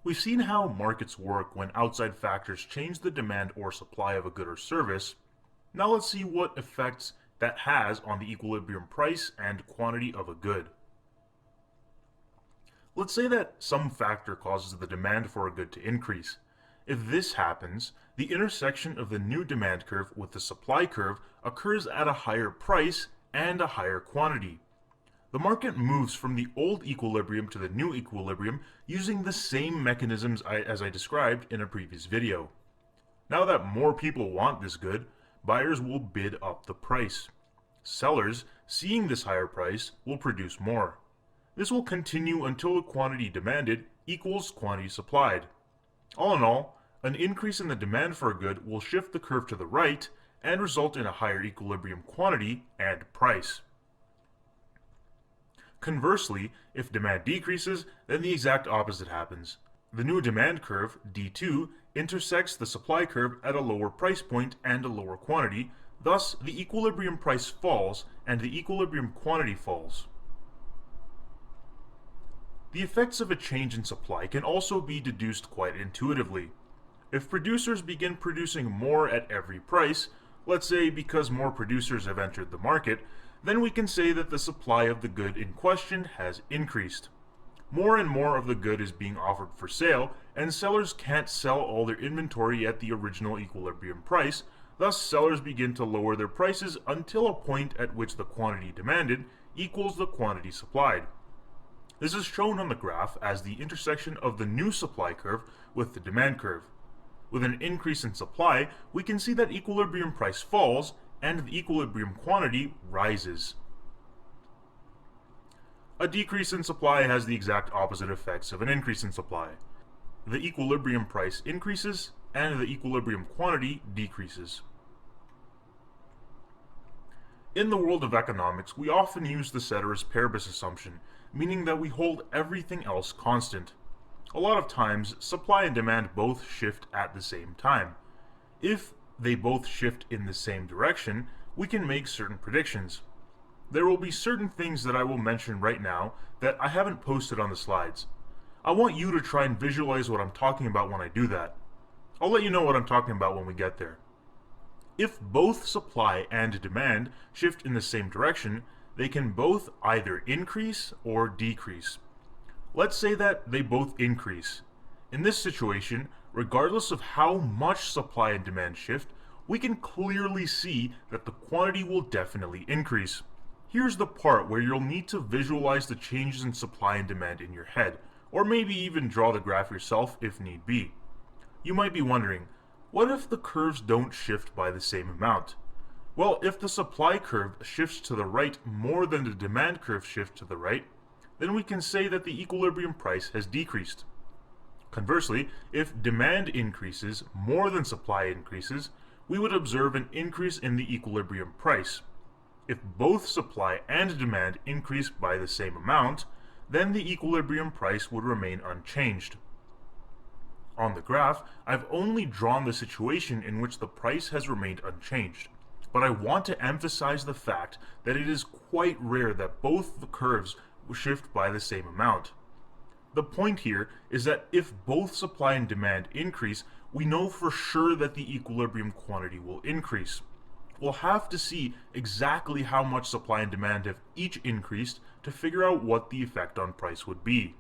We've seen how markets work when outside factors change the demand or supply of a good or service. Now let's see what effects that has on the equilibrium price and quantity of a good. Let's say that some factor causes the demand for a good to increase. If this happens, the intersection of the new demand curve with the supply curve occurs at a higher price and a higher quantity. The market moves from the old equilibrium to the new equilibrium using the same mechanisms as I described in a previous video. Now that more people want this good, buyers will bid up the price. Sellers, seeing this higher price, will produce more. This will continue until the quantity demanded equals quantity supplied. All in all, an increase in the demand for a good will shift the curve to the right and result in a higher equilibrium quantity and price. Conversely, if demand decreases, then the exact opposite happens. The new demand curve, D2, intersects the supply curve at a lower price point and a lower quantity, thus the equilibrium price falls and the equilibrium quantity falls. The effects of a change in supply can also be deduced quite intuitively. If producers begin producing more at every price, let's say because more producers have entered the market, then we can say that the supply of the good in question has increased. More and more of the good is being offered for sale, and sellers can't sell all their inventory at the original equilibrium price, thus sellers begin to lower their prices until a point at which the quantity demanded equals the quantity supplied. This is shown on the graph as the intersection of the new supply curve with the demand curve. With an increase in supply, we can see that equilibrium price falls and the equilibrium quantity rises. A decrease in supply has the exact opposite effects of an increase in supply. The equilibrium price increases and the equilibrium quantity decreases. In the world of economics, we often use the ceteris paribus assumption, meaning that we hold everything else constant. A lot of times, supply and demand both shift at the same time. If they both shift in the same direction, we can make certain predictions. There will be certain things that I will mention right now that I haven't posted on the slides. I want you to try and visualize what I'm talking about when I do that. I'll let you know what I'm talking about when we get there. If both supply and demand shift in the same direction, they can both either increase or decrease. Let's say that they both increase. In this situation, regardless of how much supply and demand shift, we can clearly see that the quantity will definitely increase. Here's the part where you'll need to visualize the changes in supply and demand in your head, or maybe even draw the graph yourself if need be. You might be wondering, what if the curves don't shift by the same amount? Well, if the supply curve shifts to the right more than the demand curve shifts to the right, then we can say that the equilibrium price has decreased. Conversely, if demand increases more than supply increases, we would observe an increase in the equilibrium price. If both supply and demand increase by the same amount, then the equilibrium price would remain unchanged. On the graph, I've only drawn the situation in which the price has remained unchanged, but I want to emphasize the fact that it is quite rare that both the curves shift by the same amount. The point here is that if both supply and demand increase, we know for sure that the equilibrium quantity will increase. We'll have to see exactly how much supply and demand have each increased to figure out what the effect on price would be.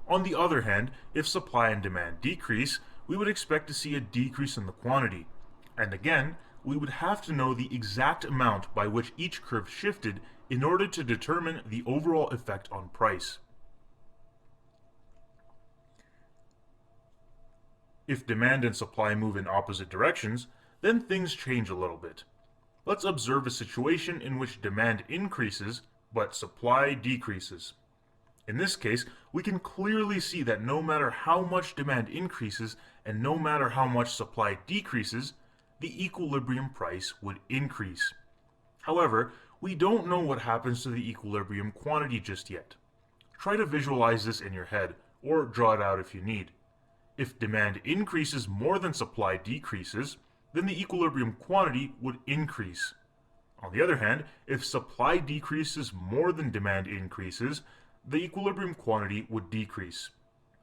On the other hand, if supply and demand decrease, we would expect to see a decrease in the quantity. And again, we would have to know the exact amount by which each curve shifted in order to determine the overall effect on price. If demand and supply move in opposite directions, then things change a little bit. Let's observe a situation in which demand increases, but supply decreases. In this case, we can clearly see that no matter how much demand increases and no matter how much supply decreases, the equilibrium price would increase. However, we don't know what happens to the equilibrium quantity just yet. Try to visualize this in your head, or draw it out if you need. If demand increases more than supply decreases, then the equilibrium quantity would increase. On the other hand, if supply decreases more than demand increases, the equilibrium quantity would decrease.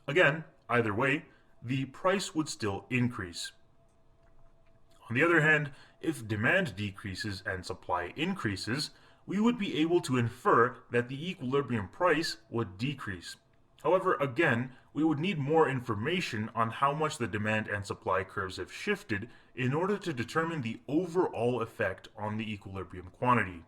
Again, either way, the price would still increase. On the other hand, if demand decreases and supply increases, we would be able to infer that the equilibrium price would decrease. However, again, we would need more information on how much the demand and supply curves have shifted in order to determine the overall effect on the equilibrium quantity.